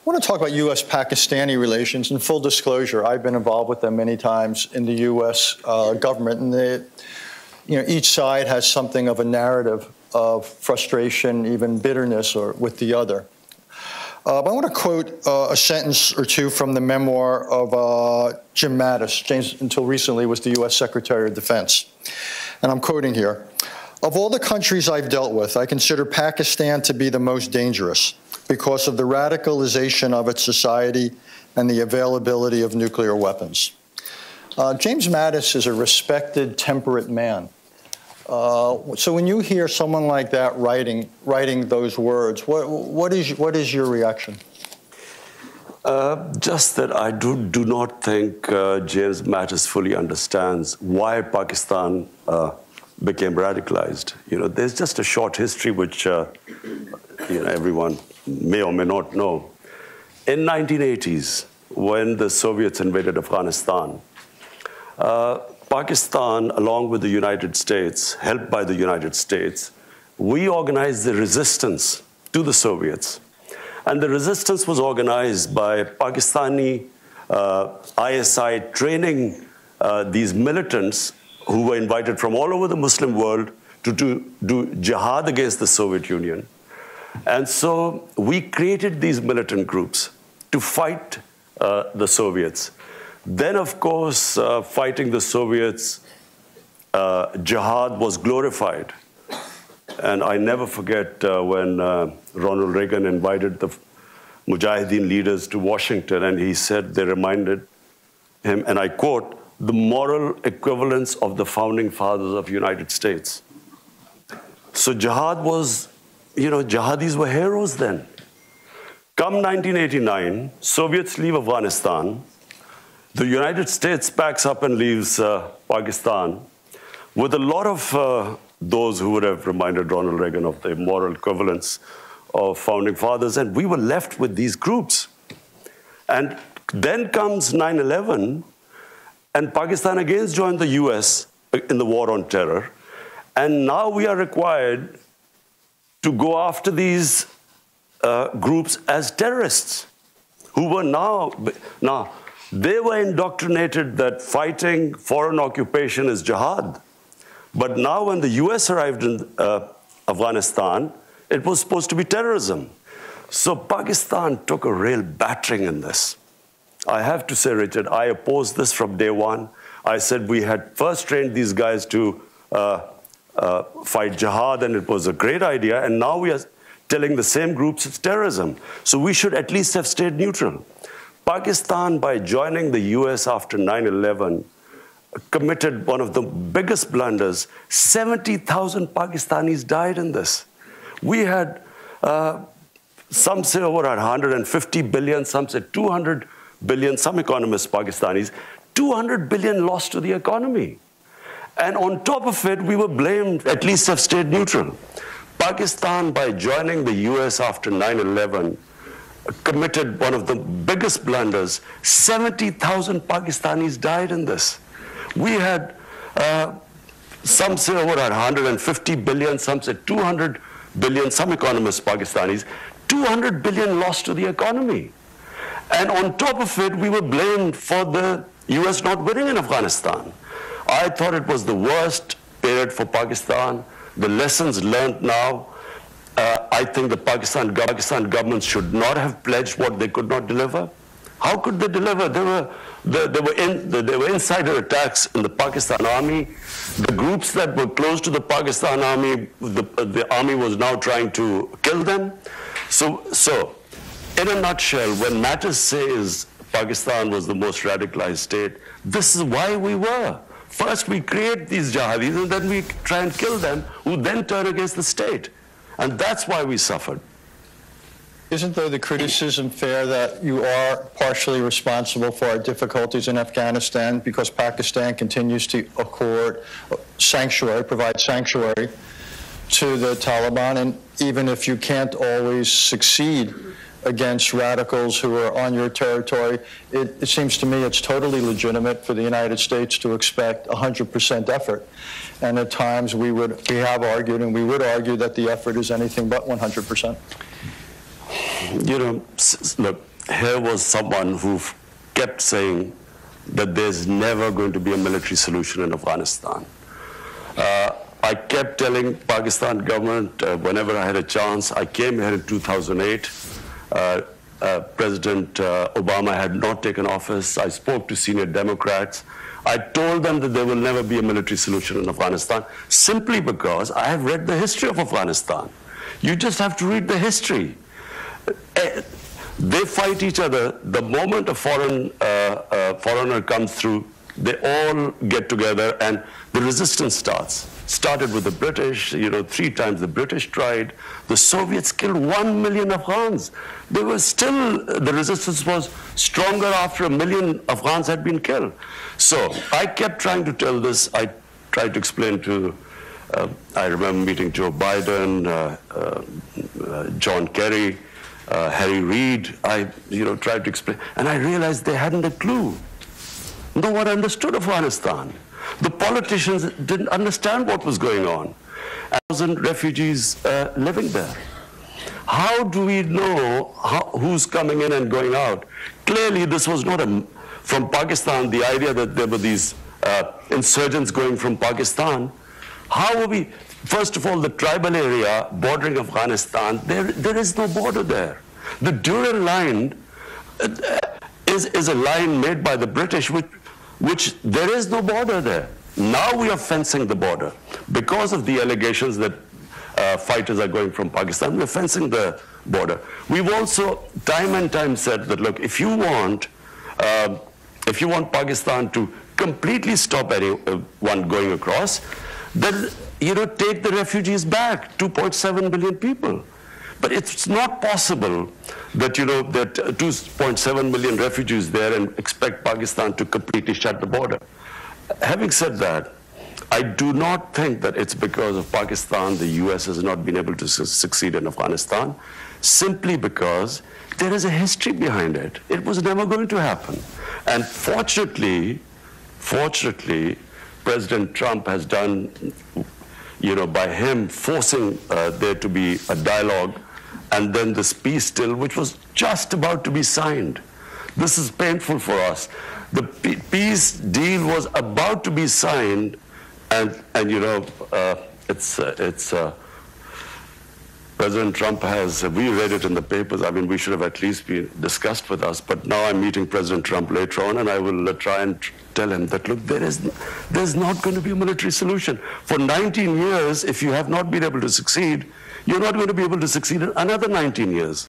I want to talk about U.S.-Pakistani relations. In full disclosure, I've been involved with them many times in the U.S. Government, and each side has something of a narrative of frustration, even bitterness, or with the other. But I want to quote a sentence or two from the memoir of Jim Mattis. James, until recently, was the U.S. Secretary of Defense. And I'm quoting here. Of all the countries I've dealt with, I consider Pakistan to be the most dangerous because of the radicalization of its society and the availability of nuclear weapons. James Mattis is a respected, temperate man. So when you hear someone like that writing those words, what is your reaction? Just that I do not think James Mattis fully understands why Pakistan became radicalized. There's just a short history which everyone may or may not know. In 1980s, when the Soviets invaded Afghanistan, Pakistan, along with the United States, helped by the United States, we organized the resistance to the Soviets. And the resistance was organized by Pakistani ISI training these militants who were invited from all over the Muslim world to do jihad against the Soviet Union. And so we created these militant groups to fight the Soviets. Then, of course, fighting the Soviets, jihad was glorified. And I never forget when Ronald Reagan invited the Mujahideen leaders to Washington, and he said they reminded him, and I quote, the moral equivalence of the founding fathers of the United States. So jihad was, jihadis were heroes then. Come 1989, Soviets leave Afghanistan. The United States packs up and leaves Pakistan with a lot of those who would have reminded Ronald Reagan of the moral equivalence of founding fathers, and we were left with these groups. And then comes 9/11, and Pakistan again joined the US in the war on terror, and now we are required to go after these groups as terrorists, who were now they were indoctrinated that fighting foreign occupation is jihad. But now when the US arrived in Afghanistan, it was supposed to be terrorism. So Pakistan took a real battering in this. I have to say, Richard, I opposed this from day one. I said we had first trained these guys to fight jihad, and it was a great idea, and now we are telling the same groups it's terrorism. So we should at least have stayed neutral. Pakistan, by joining the US after 9/11, committed one of the biggest blunders. 70,000 Pakistanis died in this. We had, some say over 150 billion, some say 200 billion, some economists, Pakistanis, 200 billion lost to the economy. And on top of it, we were blamed, at least have stayed neutral. Pakistan, by joining the US after 9/11, committed one of the biggest blunders. 70,000 Pakistanis died in this. We had, some say over 150 billion, some say 200 billion, some economists, Pakistanis, 200 billion lost to the economy. And on top of it, we were blamed for the US not winning in Afghanistan. I thought it was the worst period for Pakistan. The lessons learned now, I think the Pakistan government should not have pledged what they could not deliver. How could they deliver? There were insider attacks in the Pakistan army. The groups that were close to the Pakistan army, the army was now trying to kill them. So in a nutshell, when Mattis says Pakistan was the most radicalized state, this is why we were. First, we create these jihadis, and then we try and kill them, who then turn against the state. And that's why we suffered. Isn't, though, the criticism fair that you are partially responsible for our difficulties in Afghanistan because Pakistan continues to accord sanctuary, provide sanctuary to the Taliban, and even if you can't always succeed against radicals who are on your territory, it seems to me it's totally legitimate for the United States to expect 100% effort. And at times we have argued, and we would argue, that the effort is anything but 100%. Look, here was someone who kept saying that there's never going to be a military solution in Afghanistan. I kept telling Pakistan government whenever I had a chance. I came here in 2008. President Obama had not taken office. I spoke to senior Democrats. I told them that there will never be a military solution in Afghanistan, simply because I have read the history of Afghanistan. You just have to read the history. They fight each other. The moment a foreigner comes through, they all get together and the resistance starts. Started with the British, 3 times the British tried. The Soviets killed 1 million Afghans. They were still, the resistance was stronger after 1 million Afghans had been killed. So I kept trying to tell this. I tried to explain to, I remember meeting Joe Biden, John Kerry, Harry Reid. I tried to explain, and I realized they hadn't a clue. No one understood Afghanistan. The politicians didn't understand what was going on. 1,000 refugees living there. How do we know who's coming in and going out? Clearly, this was not from Pakistan, the idea that there were these insurgents going from Pakistan. How are we, first of all, the tribal area bordering Afghanistan, there is no border there. The Durand line is a line made by the British, which there is no border there. Now we are fencing the border. Because of the allegations that fighters are going from Pakistan, we're fencing the border. We've also time and time said that, look, if you want Pakistan to completely stop anyone going across, then take the refugees back, 2.7 billion people. But it's not possible that that 2.7 million refugees there and expect Pakistan to completely shut the border. Having said that, I do not think that it's because of Pakistan the US has not been able to succeed in Afghanistan, simply because there is a history behind it. It was never going to happen. And fortunately, President Trump has done, by him forcing there to be a dialogue, and then this peace deal, which was just about to be signed. This is painful for us. The peace deal was about to be signed, and President Trump we read it in the papers. I mean, we should have at least been discussed with us, but now I'm meeting President Trump later on, and I will try and tell him that, look, there's not going to be a military solution. For 19 years, if you have not been able to succeed, you're not going to be able to succeed in another 19 years.